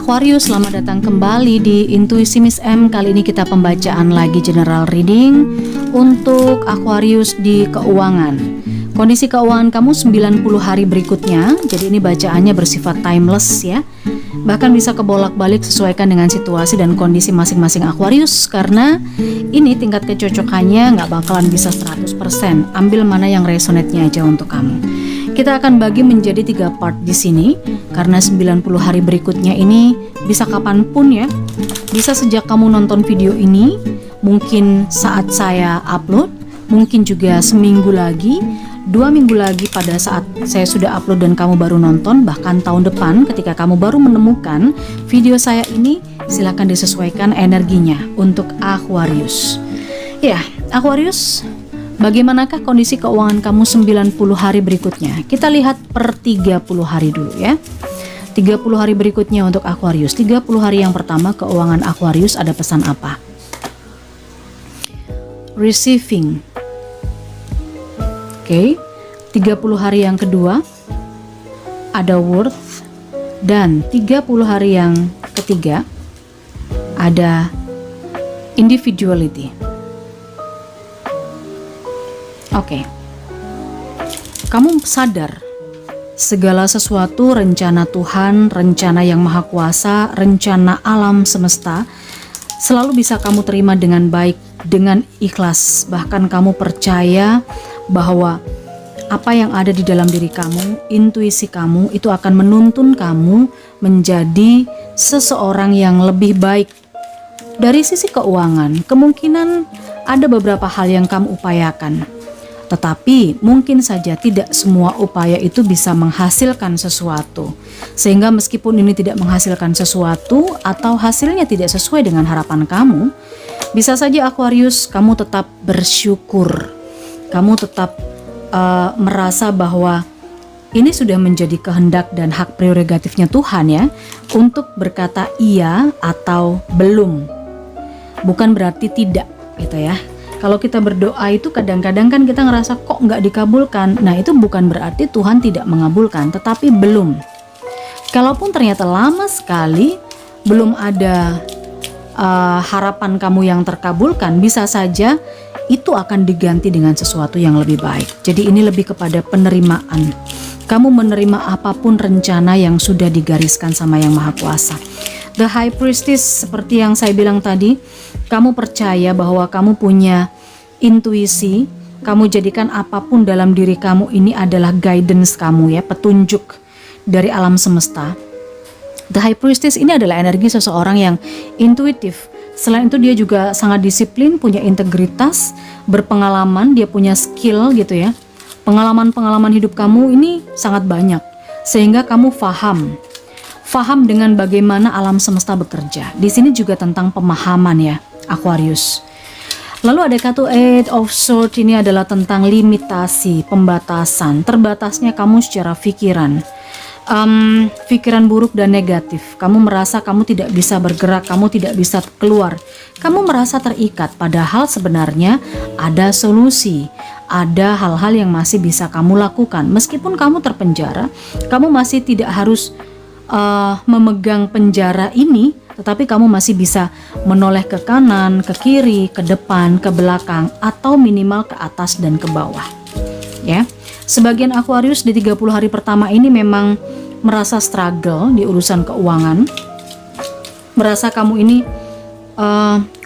Aquarius, selamat datang kembali di Intuisi Miss M. Kali ini kita pembacaan lagi general reading untuk Aquarius di keuangan. Kondisi keuangan kamu 90 hari berikutnya. Jadi ini bacaannya bersifat timeless ya. Bahkan bisa kebolak-balik sesuaikan dengan situasi dan kondisi masing-masing Aquarius. Karena ini tingkat kecocokannya nggak bakalan bisa 100%. Ambil mana yang resonate-nya aja untuk kamu. Kita akan bagi menjadi 3 part di sini karena 90 hari berikutnya ini bisa kapanpun ya. Bisa sejak kamu nonton video ini, mungkin saat saya upload, mungkin juga seminggu lagi, 2 minggu lagi pada saat saya sudah upload dan kamu baru nonton, bahkan tahun depan ketika kamu baru menemukan video saya ini, silakan disesuaikan energinya untuk Aquarius. Ya, Aquarius, bagaimanakah kondisi keuangan kamu 90 hari berikutnya? Kita lihat per 30 hari dulu ya. 30 hari berikutnya untuk Aquarius. 30 hari yang pertama keuangan Aquarius ada pesan apa? Receiving. Oke. 30 hari yang kedua ada worth, dan 30 hari yang ketiga ada individuality. Oke. Kamu sadar segala sesuatu rencana Tuhan, rencana yang maha kuasa, rencana alam semesta selalu bisa kamu terima dengan baik, dengan ikhlas. Bahkan kamu percaya bahwa apa yang ada di dalam diri kamu, intuisi kamu itu akan menuntun kamu menjadi seseorang yang lebih baik. Dari sisi keuangan, kemungkinan ada beberapa hal yang kamu upayakan. Tetapi mungkin saja tidak semua upaya itu bisa menghasilkan sesuatu. Sehingga meskipun ini tidak menghasilkan sesuatu atau hasilnya tidak sesuai dengan harapan kamu, bisa saja Aquarius kamu tetap bersyukur. Kamu tetap merasa bahwa ini sudah menjadi kehendak dan hak prerogatifnya Tuhan ya, untuk berkata iya atau belum. Bukan berarti tidak gitu ya. Kalau kita berdoa itu kadang-kadang kan kita ngerasa kok nggak dikabulkan. Nah itu bukan berarti Tuhan tidak mengabulkan, tetapi belum. Kalaupun ternyata lama sekali belum ada harapan kamu yang terkabulkan, bisa saja itu akan diganti dengan sesuatu yang lebih baik. Jadi ini lebih kepada penerimaan. Kamu menerima apapun rencana yang sudah digariskan sama Yang Maha Kuasa. The High Priestess, seperti yang saya bilang tadi, kamu percaya bahwa kamu punya intuisi, kamu jadikan apapun dalam diri kamu ini adalah guidance kamu ya, petunjuk dari alam semesta. The High Priestess ini adalah energi seseorang yang intuitif. Selain itu dia juga sangat disiplin, punya integritas, berpengalaman, dia punya skill gitu ya. Pengalaman-pengalaman hidup kamu ini sangat banyak, sehingga kamu faham dengan bagaimana alam semesta bekerja. Di sini juga tentang pemahaman ya, Aquarius. Lalu ada kartu Eight of Swords, ini adalah tentang limitasi, pembatasan, terbatasnya kamu secara pikiran. Pikiran buruk dan negatif. Kamu merasa kamu tidak bisa bergerak, kamu tidak bisa keluar. Kamu merasa terikat, padahal sebenarnya ada solusi. Ada hal-hal yang masih bisa kamu lakukan. Meskipun kamu terpenjara, kamu masih tidak harus memegang penjara ini, tetapi kamu masih bisa menoleh ke kanan, ke kiri, ke depan, ke belakang, atau minimal ke atas dan ke bawah. Ya, sebagian Aquarius di 30 hari pertama ini memang merasa struggle di urusan keuangan, merasa kamu ini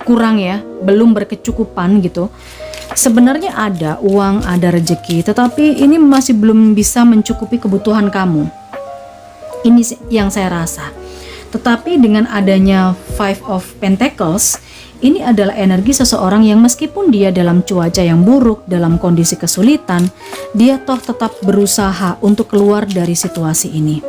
kurang ya, belum berkecukupan gitu. Sebenarnya ada uang, ada rezeki, tetapi ini masih belum bisa mencukupi kebutuhan kamu. Ini yang saya rasa. Tetapi dengan adanya Five of Pentacles, ini adalah energi seseorang yang meskipun dia dalam cuaca yang buruk, dalam kondisi kesulitan, dia toh tetap berusaha untuk keluar dari situasi ini.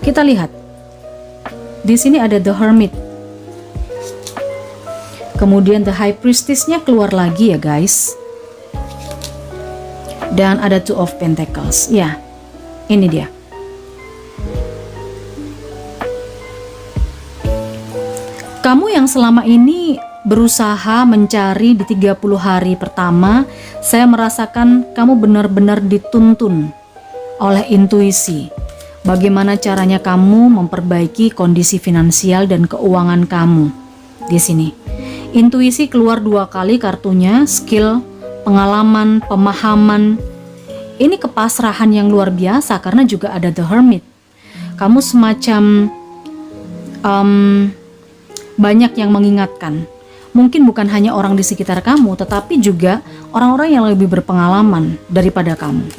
Kita lihat. Di sini ada The Hermit. Kemudian The High Priestess-nya keluar lagi ya guys. Dan ada Two of Pentacles. Ya, ini dia. Kamu yang selama ini berusaha mencari di 30 hari pertama, saya merasakan kamu benar-benar dituntun oleh intuisi. Bagaimana caranya kamu memperbaiki kondisi finansial dan keuangan kamu di sini. Intuisi keluar 2 kali kartunya, skill, pengalaman, pemahaman. Ini kepasrahan yang luar biasa karena juga ada The Hermit. Kamu semacam banyak yang mengingatkan. Mungkin bukan hanya orang di sekitar kamu, tetapi juga orang-orang yang lebih berpengalaman daripada kamu.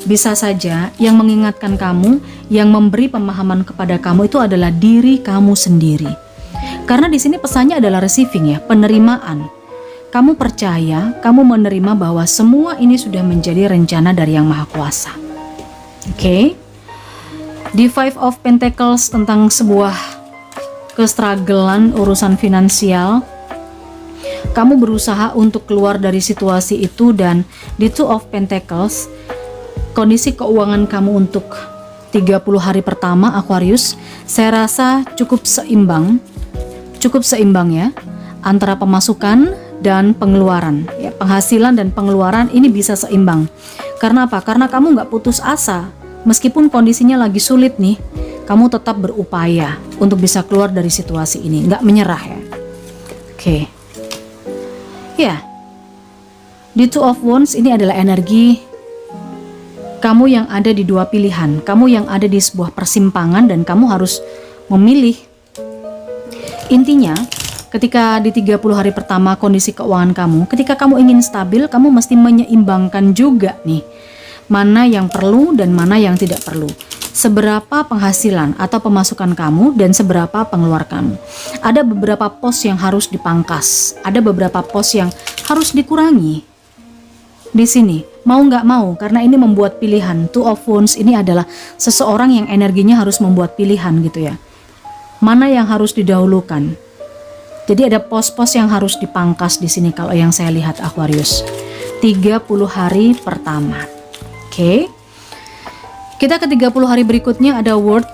Bisa saja yang mengingatkan kamu, yang memberi pemahaman kepada kamu itu adalah diri kamu sendiri. Karena di sini pesannya adalah receiving ya, penerimaan. Kamu percaya, kamu menerima bahwa semua ini sudah menjadi rencana dari Yang Maha Kuasa. Oke. Di Five of Pentacles tentang sebuah kestrugglean urusan finansial. Kamu berusaha untuk keluar dari situasi itu, dan di Two of Pentacles, kondisi keuangan kamu untuk 30 hari pertama Aquarius, saya rasa cukup seimbang ya, antara pemasukan dan pengeluaran ya, penghasilan dan pengeluaran ini bisa seimbang. Karena apa? Karena kamu nggak putus asa, meskipun kondisinya lagi sulit nih, kamu tetap berupaya untuk bisa keluar dari situasi ini, nggak menyerah ya. Oke. Ya, di Two of Wands ini adalah energi kamu yang ada di 2 pilihan, kamu yang ada di sebuah persimpangan dan kamu harus memilih. Intinya, ketika di 30 hari pertama kondisi keuangan kamu, ketika kamu ingin stabil, kamu mesti menyeimbangkan juga nih, mana yang perlu dan mana yang tidak perlu. Seberapa penghasilan atau pemasukan kamu dan seberapa pengeluaran kamu. Ada beberapa pos yang harus dipangkas, ada beberapa pos yang harus dikurangi. Di sini, mau nggak mau, karena ini membuat pilihan. Two of Wands ini adalah seseorang yang energinya harus membuat pilihan gitu ya. Mana yang harus didahulukan. Jadi ada pos-pos yang harus dipangkas di sini kalau yang saya lihat Aquarius. 30 hari pertama. Oke. Kita ke 30 hari berikutnya ada Worth.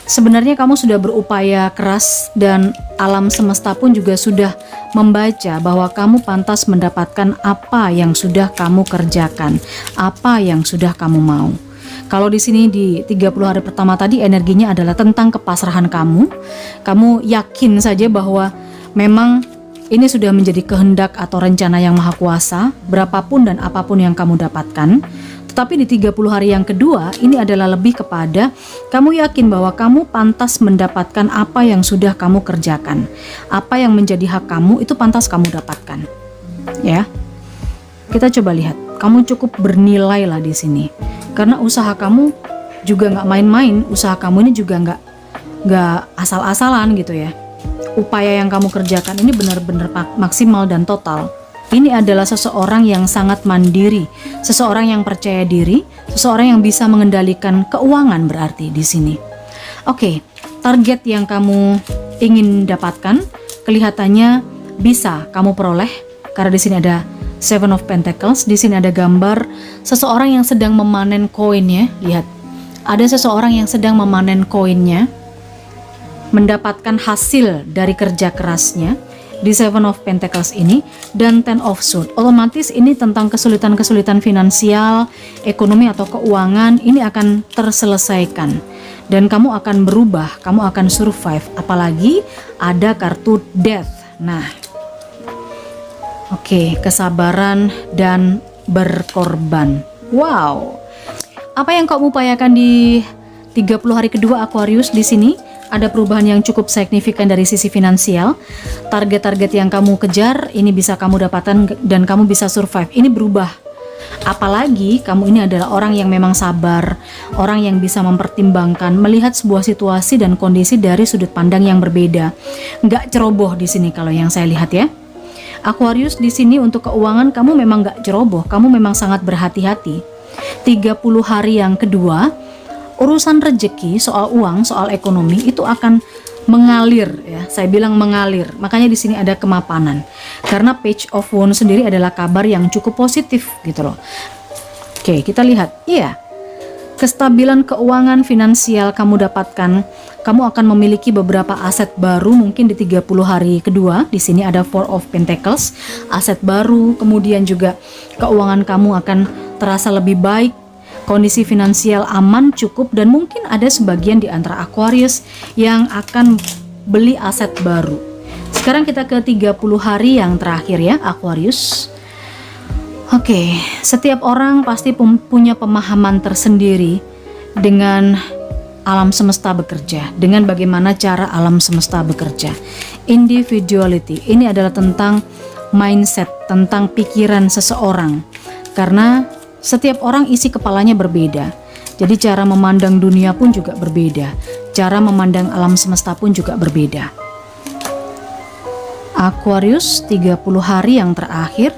Sebenarnya kamu sudah berupaya keras dan alam semesta pun juga sudah membaca bahwa kamu pantas mendapatkan apa yang sudah kamu kerjakan, apa yang sudah kamu mau. Kalau di sini di 30 hari pertama tadi energinya adalah tentang kepasrahan kamu. Kamu yakin saja bahwa memang ini sudah menjadi kehendak atau rencana Yang Maha Kuasa, berapapun dan apapun yang kamu dapatkan. Tapi di 30 hari yang kedua, ini adalah lebih kepada kamu yakin bahwa kamu pantas mendapatkan apa yang sudah kamu kerjakan. Apa yang menjadi hak kamu itu pantas kamu dapatkan. Ya. Kita coba lihat, kamu cukup bernilai lah di sini. Karena usaha kamu juga nggak main-main, usaha kamu ini juga nggak asal-asalan gitu ya. Upaya yang kamu kerjakan ini benar-benar maksimal dan total. Ini adalah seseorang yang sangat mandiri, seseorang yang percaya diri, seseorang yang bisa mengendalikan keuangan berarti di sini. Oke, target yang kamu ingin dapatkan kelihatannya bisa kamu peroleh karena di sini ada Seven of Pentacles, di sini ada gambar seseorang yang sedang memanen koinnya. Lihat, ada seseorang yang sedang memanen koinnya, mendapatkan hasil dari kerja kerasnya. Di Seven of Pentacles ini dan Ten of Swords, otomatis ini tentang kesulitan-kesulitan finansial, ekonomi atau keuangan ini akan terselesaikan dan kamu akan berubah, kamu akan survive. Apalagi ada kartu Death. Nah, oke, kesabaran dan berkorban. Wow, apa yang kamu upayakan di 30 hari kedua Aquarius di sini? Ada perubahan yang cukup signifikan dari sisi finansial. Target-target yang kamu kejar ini bisa kamu dapatkan dan kamu bisa survive. Ini berubah. Apalagi kamu ini adalah orang yang memang sabar, orang yang bisa mempertimbangkan, melihat sebuah situasi dan kondisi dari sudut pandang yang berbeda. Nggak ceroboh di sini kalau yang saya lihat ya. Aquarius di sini untuk keuangan kamu memang nggak ceroboh, kamu memang sangat berhati-hati. 30 hari yang kedua, urusan rezeki, soal uang, soal ekonomi itu akan mengalir ya. Saya bilang mengalir. Makanya di sini ada kemapanan. Karena Page of Wands sendiri adalah kabar yang cukup positif gitu loh. Oke, kita lihat. Iya. Kestabilan keuangan finansial kamu dapatkan. Kamu akan memiliki beberapa aset baru mungkin di 30 hari kedua. Di sini ada Four of Pentacles, aset baru, kemudian juga keuangan kamu akan terasa lebih baik. Kondisi finansial aman, cukup, dan mungkin ada sebagian di antara Aquarius yang akan beli aset baru. Sekarang kita ke 30 hari yang terakhir ya Aquarius. Oke, setiap orang pasti punya pemahaman tersendiri dengan alam semesta bekerja, dengan bagaimana cara alam semesta bekerja. Individuality, ini adalah tentang mindset, tentang pikiran seseorang. Karena setiap orang isi kepalanya berbeda. Jadi cara memandang dunia pun juga berbeda. Cara memandang alam semesta pun juga berbeda. Aquarius 30 hari yang terakhir.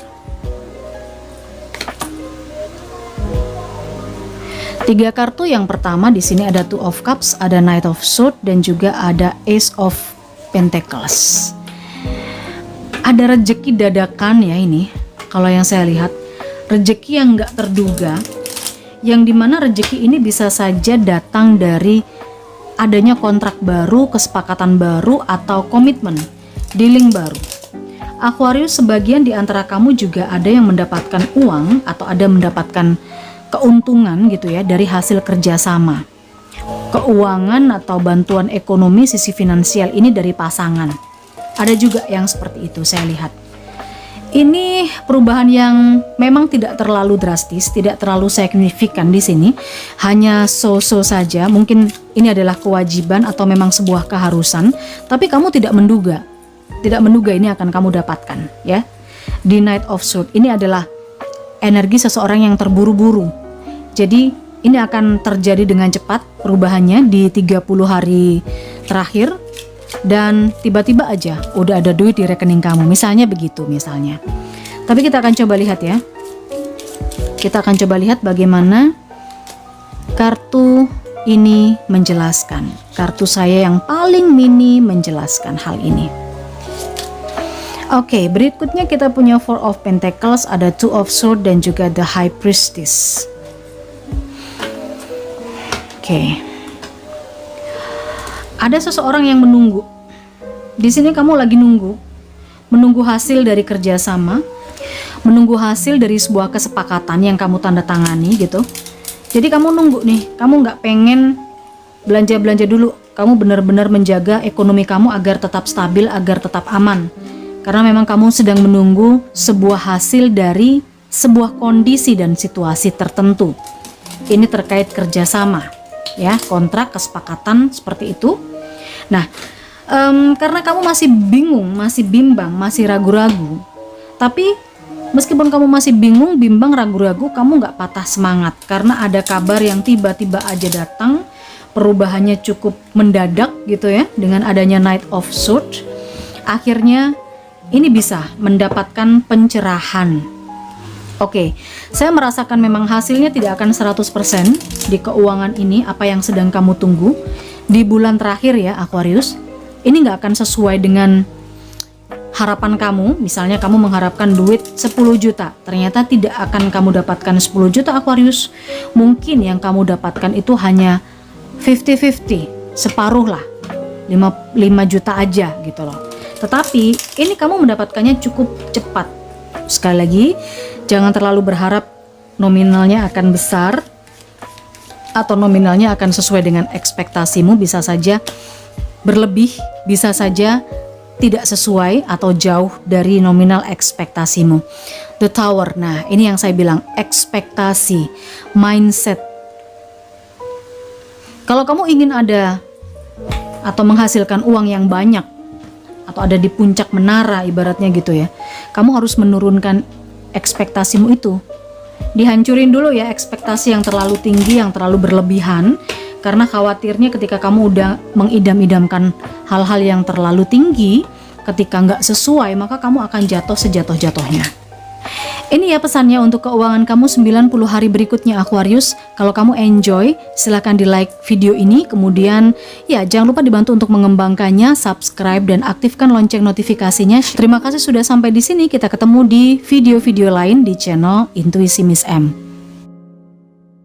3 kartu yang pertama di sini ada Two of Cups, ada Knight of Swords, dan juga ada Ace of Pentacles. Ada rezeki dadakan ya ini. Kalau yang saya lihat, rezeki yang nggak terduga, yang dimana rezeki ini bisa saja datang dari adanya kontrak baru, kesepakatan baru, atau komitmen, dealing baru. Aquarius, sebagian di antara kamu juga ada yang mendapatkan uang atau ada mendapatkan keuntungan gitu ya dari hasil kerjasama. Keuangan atau bantuan ekonomi sisi finansial ini dari pasangan. Ada juga yang seperti itu saya lihat. Ini perubahan yang memang tidak terlalu drastis, tidak terlalu signifikan di sini, hanya so-so saja. Mungkin ini adalah kewajiban atau memang sebuah keharusan, tapi kamu tidak menduga ini akan kamu dapatkan, ya. Di Knight of Swords ini adalah energi seseorang yang terburu-buru. Jadi ini akan terjadi dengan cepat perubahannya di 30 hari terakhir. Dan tiba-tiba aja udah ada duit di rekening kamu, misalnya begitu misalnya. Tapi kita akan coba lihat ya. Kita akan coba lihat bagaimana kartu ini menjelaskan. Kartu saya yang paling mini menjelaskan hal ini. Oke, berikutnya kita punya Four of Pentacles, ada Two of Swords, dan juga The High Priestess. Oke. Ada seseorang yang menunggu. Di sini kamu lagi menunggu hasil dari kerjasama, menunggu hasil dari sebuah kesepakatan yang kamu tanda tangani gitu. Jadi kamu nunggu nih, kamu nggak pengen belanja dulu. Kamu benar-benar menjaga ekonomi kamu agar tetap stabil, agar tetap aman. Karena memang kamu sedang menunggu sebuah hasil dari sebuah kondisi dan situasi tertentu. Ini terkait kerjasama, ya, kontrak, kesepakatan seperti itu. Nah, karena kamu masih bingung, masih bimbang, masih ragu-ragu, tapi meskipun kamu masih bingung, bimbang, ragu-ragu, kamu nggak patah semangat karena ada kabar yang tiba-tiba aja datang, perubahannya cukup mendadak gitu ya, dengan adanya Knight of Swords. Akhirnya ini bisa mendapatkan pencerahan. Oke, saya merasakan memang hasilnya tidak akan 100% di keuangan ini, apa yang sedang kamu tunggu di bulan terakhir ya Aquarius. Ini nggak akan sesuai dengan harapan kamu. Misalnya kamu mengharapkan duit 10 juta, ternyata tidak akan kamu dapatkan 10 juta Aquarius. Mungkin yang kamu dapatkan itu hanya 50-50, separuh lah, 5 juta aja gitu loh. Tetapi ini kamu mendapatkannya cukup cepat. Sekali lagi, jangan terlalu berharap nominalnya akan besar atau nominalnya akan sesuai dengan ekspektasimu. Bisa saja berlebih, bisa saja tidak sesuai atau jauh dari nominal ekspektasimu. The Tower, nah ini yang saya bilang, ekspektasi, mindset. Kalau kamu ingin ada atau menghasilkan uang yang banyak atau ada di puncak menara ibaratnya gitu ya, kamu harus menurunkan ekspektasimu itu. Dihancurin dulu ya ekspektasi yang terlalu tinggi, yang terlalu berlebihan, karena khawatirnya ketika kamu udah mengidam-idamkan hal-hal yang terlalu tinggi, ketika nggak sesuai maka kamu akan jatuh sejatuh-jatuhnya. Ini ya pesannya untuk keuangan kamu 90 hari berikutnya Aquarius. Kalau kamu enjoy, silahkan di like video ini. Kemudian ya jangan lupa dibantu untuk mengembangkannya, subscribe dan aktifkan lonceng notifikasinya. Terima kasih sudah sampai di sini. Kita ketemu di video-video lain di channel Intuisi Miss M.